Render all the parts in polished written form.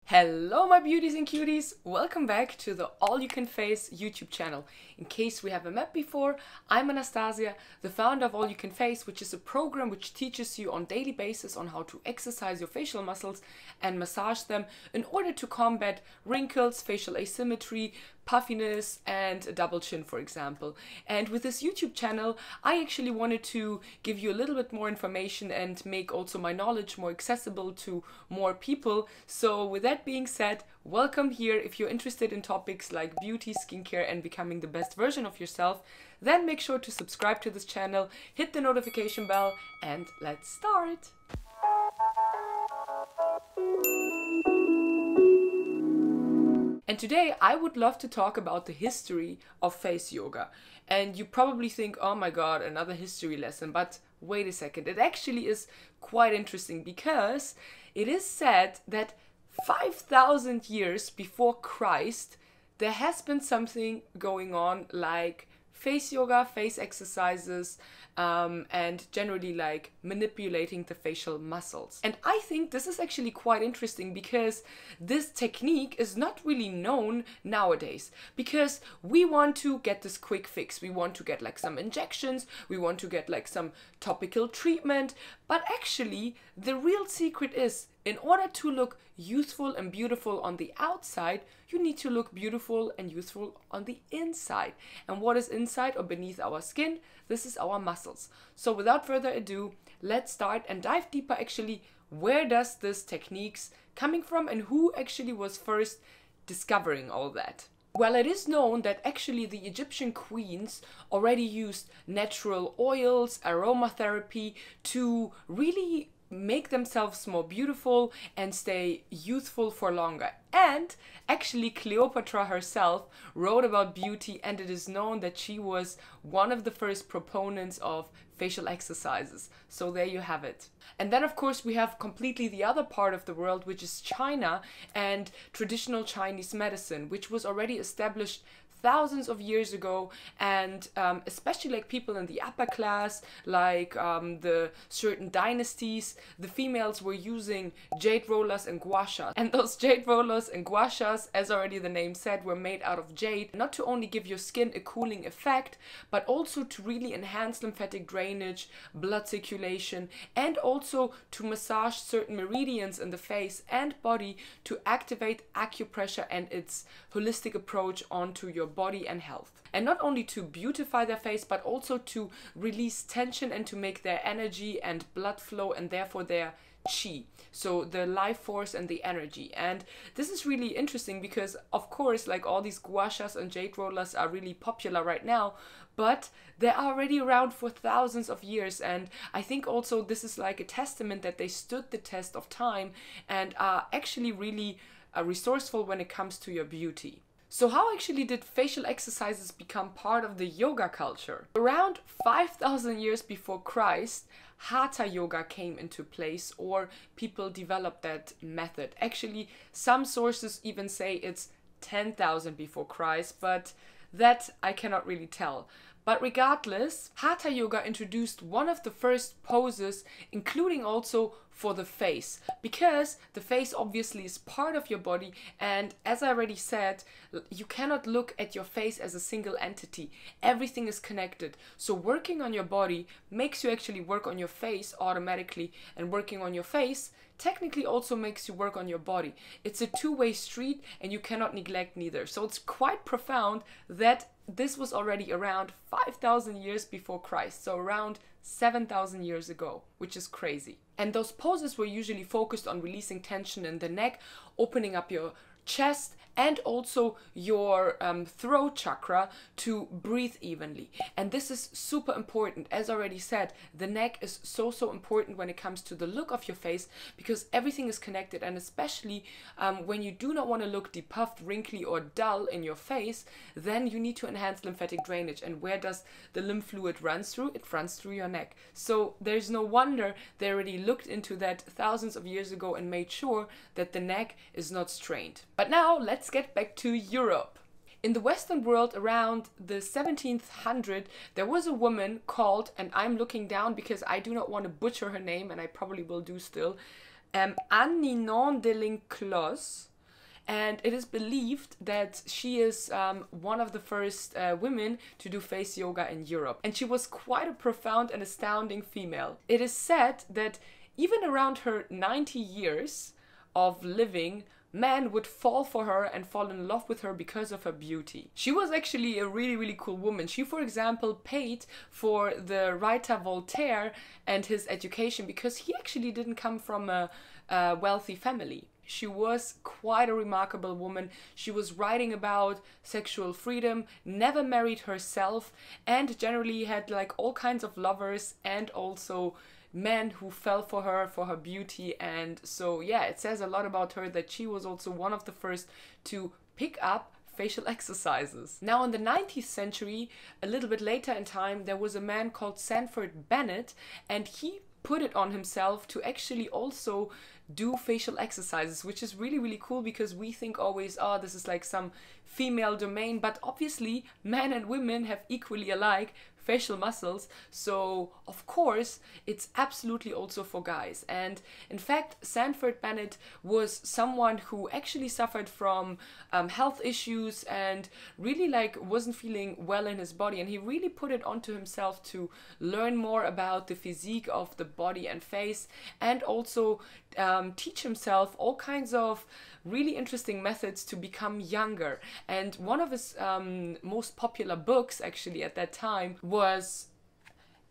Hello my beauties and cuties, welcome back to the All You Can Face YouTube channel. In case we haven't met before, I'm Anastasia, the founder of All You Can Face, which is a program which teaches you on daily basis on how to exercise your facial muscles and massage them in order to combat wrinkles, facial asymmetry, puffiness and a double chin, for example. And with this YouTube channel, I actually wanted to give you a little bit more information and make also my knowledge more accessible to more people. So with that being said, welcome here. If you're interested in topics like beauty, skincare and becoming the best version of yourself, then make sure to subscribe to this channel, hit the notification bell, and let's start. And today I would love to talk about the history of face yoga. And you probably think, oh my god, another history lesson, but wait a second, it actually is quite interesting because it is said that 5,000 years before Christ, there has been something going on like face yoga, face exercises, and generally like manipulating the facial muscles. And I think this is actually quite interesting because this technique is not really known nowadays, because we want to get this quick fix. We want to get like some injections, we want to get like some topical treatment, but actually the real secret is, in order to look youthful and beautiful on the outside, you need to look beautiful and youthful on the inside. And what is inside or beneath our skin? This is our muscles. So without further ado, let's start and dive deeper actually. Where does this techniques coming from and who actually was first discovering all that? Well, it is known that actually the Egyptian queens already used natural oils, aromatherapy to really make themselves more beautiful and stay youthful for longer. And actually Cleopatra herself wrote about beauty, and it is known that she was one of the first proponents of facial exercises. So there you have it. And then of course we have completely the other part of the world, which is China and traditional Chinese medicine, which was already established thousands of years ago, and especially like people in the upper class, like the certain dynasties, the females were using jade rollers and gua sha. And those jade rollers and gua shas, as already the name said, were made out of jade, not to only give your skin a cooling effect, but also to really enhance lymphatic drainage, blood circulation, and also to massage certain meridians in the face and body to activate acupressure and its holistic approach onto your body and health. And not only to beautify their face, but also to release tension and to make their energy and blood flow and therefore their chi, so the life force and the energy. And this is really interesting because of course like all these gua shas and jade rollers are really popular right now, but they are already around for thousands of years. And I think also this is like a testament that they stood the test of time and are actually really resourceful when it comes to your beauty. So how actually did facial exercises become part of the yoga culture? Around 5,000 years before Christ, Hatha Yoga came into place, or people developed that method. Actually, some sources even say it's 10,000 before Christ, but that I cannot really tell. But regardless, Hatha Yoga introduced one of the first poses, including also for the face, because the face obviously is part of your body, and as I already said, you cannot look at your face as a single entity. Everything is connected. So working on your body makes you actually work on your face automatically, and working on your face technically also makes you work on your body. It's a two-way street and you cannot neglect neither. So it's quite profound that this was already around 5,000 years before Christ, so around 7,000 years ago, which is crazy. And those poses were usually focused on releasing tension in the neck, opening up your chest and also your throat chakra to breathe evenly. And this is super important. As already said, the neck is so important when it comes to the look of your face, because everything is connected. And especially when you do not want to look depuffed, wrinkly or dull in your face, then you need to enhance lymphatic drainage. And where does the lymph fluid run through? It runs through your neck. So there's no wonder they already looked into that thousands of years ago and made sure that the neck is not strained. But now let's get back to Europe. In the Western world around the 1700s, there was a woman called, and I'm looking down because I do not want to butcher her name, and I probably will do still, Ninon de l'Enclos. and it is believed that she is one of the first women to do face yoga in Europe. And she was quite a profound and astounding female. It is said that even around her 90 years of living, men would fall for her and fall in love with her because of her beauty. She was actually a really cool woman. She, for example, paid for the writer Voltaire and his education because he actually didn't come from a wealthy family. She was quite a remarkable woman. She was writing about sexual freedom, never married herself, and generally had like all kinds of lovers and also men who fell for her beauty. And so yeah, it says a lot about her that she was also one of the first to pick up facial exercises. Now in the 19th century, a little bit later in time, there was a man called Sanford Bennett, and he put it on himself to actually also do facial exercises, which is really cool because we think always, oh, this is like some female domain, but obviously men and women have equally alike facial muscles, so of course it's absolutely also for guys. And in fact, Sanford Bennett was someone who actually suffered from health issues and really like wasn't feeling well in his body, and he really put it onto himself to learn more about the physique of the body and face, and also teach himself all kinds of really interesting methods to become younger. And one of his most popular books actually at that time was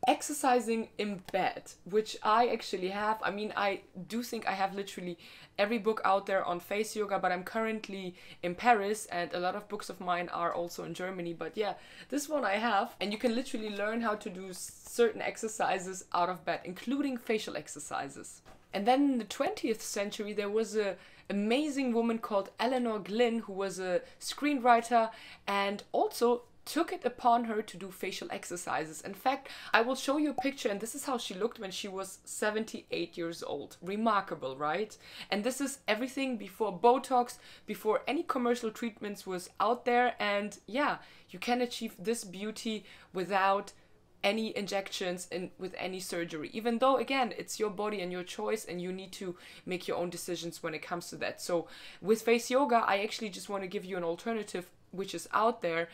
Exercising in Bed, which I actually have. I mean, I do think I have literally every book out there on face yoga, but I'm currently in Paris and a lot of books of mine are also in Germany. But yeah, this one I have, and you can literally learn how to do certain exercises out of bed, including facial exercises. And then in the 20th century, there was an amazing woman called Elinor Glyn, who was a screenwriter and also took it upon her to do facial exercises. In fact, I will show you a picture, and this is how she looked when she was 78 years old. Remarkable, right? And this is everything before Botox, before any commercial treatments was out there. And yeah, you can achieve this beauty without any injections and with any surgery, even though again it's your body and your choice and you need to make your own decisions when it comes to that. So with face yoga, I actually just want to give you an alternative which is out there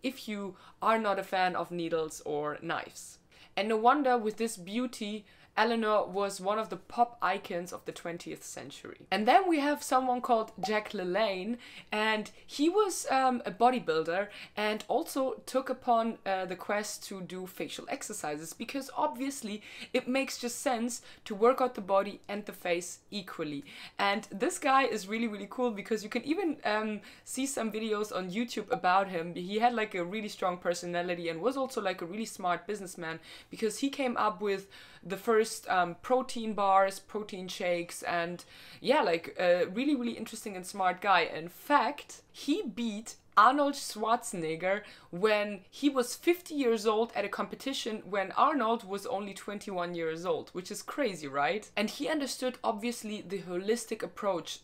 if you are not a fan of needles or knives. And no wonder with this beauty, Elinor was one of the pop icons of the 20th century. And then we have someone called Jack Lalanne, and he was a bodybuilder and also took upon the quest to do facial exercises, because obviously it makes just sense to work out the body and the face equally. And this guy is really cool because you can even see some videos on YouTube about him. He had like a really strong personality and was also like a really smart businessman, because he came up with the first protein bars, protein shakes, and yeah, like a really interesting and smart guy. In fact, he beat Arnold Schwarzenegger when he was 50 years old at a competition when Arnold was only 21 years old, which is crazy, right? And he understood obviously the holistic approach,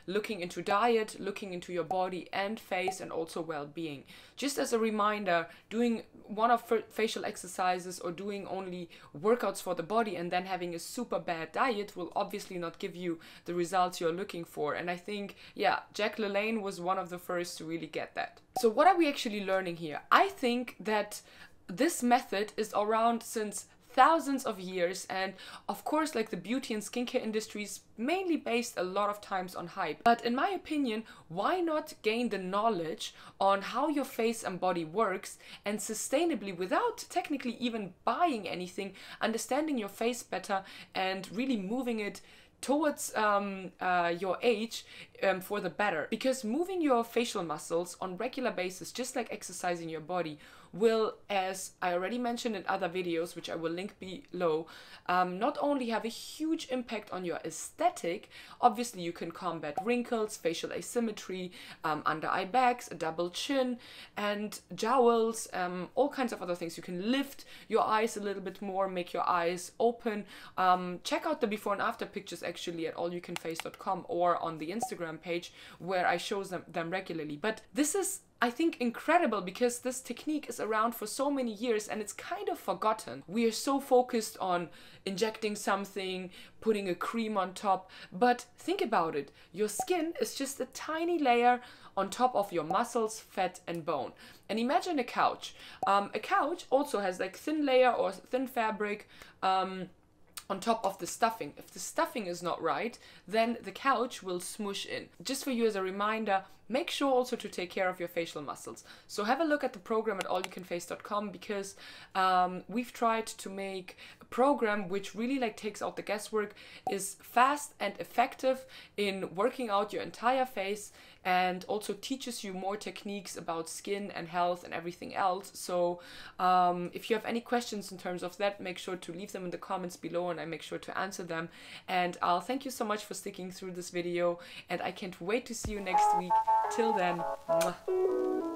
looking into diet, looking into your body and face, and also well-being. Just as a reminder, doing one-off facial exercises or doing only workouts for the body and then having a super bad diet will obviously not give you the results you're looking for. And I think, yeah, Jack Lalanne was one of the first to really get that. So what are we actually learning here? I think that this method is around since thousands of years, and of course like the beauty and skincare industries mainly based a lot of times on hype. But in my opinion, why not gain the knowledge on how your face and body works and sustainably, without technically even buying anything, understanding your face better and really moving it towards your age for the better. Because moving your facial muscles on regular basis, just like exercising your body, will, as I already mentioned in other videos, which I will link below, not only have a huge impact on your aesthetic. Obviously you can combat wrinkles, facial asymmetry, under eye bags, a double chin and jowls, all kinds of other things. You can lift your eyes a little bit more, make your eyes open. Check out the before and after pictures actually at allyoucanface.com or on the Instagram page where I show them regularly. But this is I think incredible, because this technique is around for so many years and it's kind of forgotten. We are so focused on injecting something, putting a cream on top, but think about it. Your skin is just a tiny layer on top of your muscles, fat and bone. And imagine a couch. A couch also has like thin layer or thin fabric on top of the stuffing. If the stuffing is not right, then the couch will smush in. Just for you as a reminder, make sure also to take care of your facial muscles. So have a look at the program at allyoucanface.com, because we've tried to make a program which really like takes out the guesswork, is fast and effective in working out your entire face, and also teaches you more techniques about skin and health and everything else. So if you have any questions in terms of that, make sure to leave them in the comments below and I make sure to answer them. And I'll thank you so much for sticking through this video, and I can't wait to see you next week. Till then, mwah.